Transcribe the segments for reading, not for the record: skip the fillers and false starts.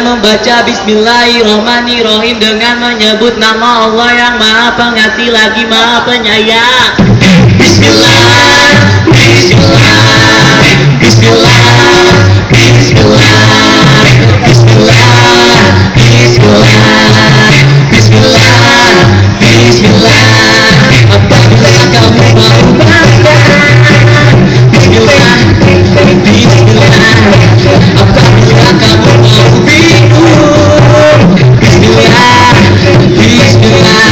dengan membaca Bismillahirrahmanirrahim, dengan menyebut nama Allah yang Maha Pengasih lagi Maha Penyayang. Bismillah, Bismillah, Bismillah, Bismillah, Bismillah, Bismillah, Bismillah, Bismillah. Apabila kamu mau baca Bismillah, Bismillah. Apabila kamu mau bingung Bismillah, Bismillah.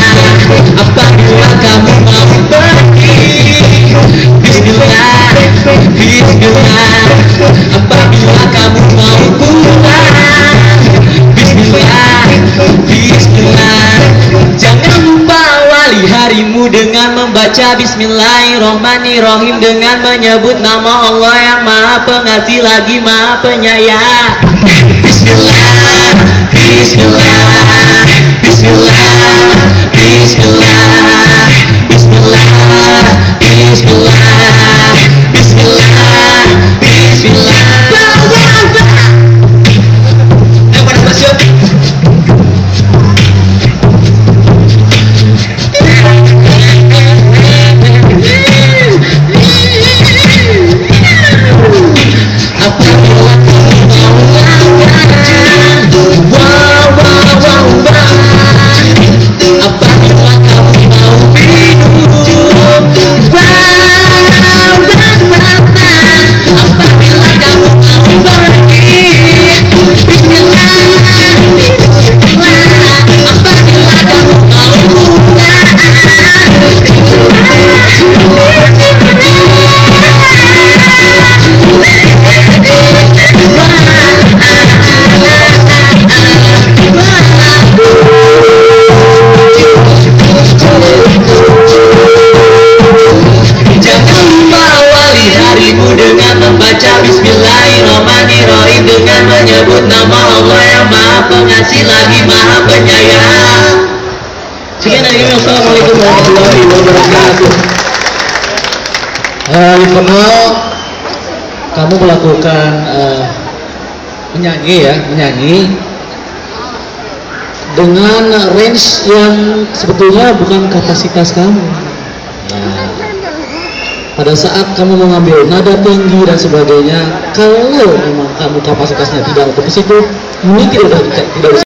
Apabila kamu mau pergi Bismillah, Bismillah. Apabila kamu mau pulang Bismillah, Bismillah. Jangan lupa awali harimu dengan membaca Bismillahirrahmanirrahim, dengan menyebut nama Allah yang Maha Pengasih lagi Maha Penyayang. Bismillah, Bismillah, Bismillah, Bismillah, Bismillah, Bismillah, Bismillah, Bismillah. Pada masuk. Bismillahirrahmanirrahim, dengan menyebut nama Allah yang Maha Pengasih lagi Maha Penyayang. Sekian dari kami. Assalamualaikum warahmatullahi wabarakatuh. Kamu melakukan menyanyi dengan range yang sebetulnya bukan kapasitas kamu. Pada saat kamu mengambil nada tinggi dan sebagainya, kalau memang kamu kapasitasnya tidak untuk ke situ, ini tidak bisa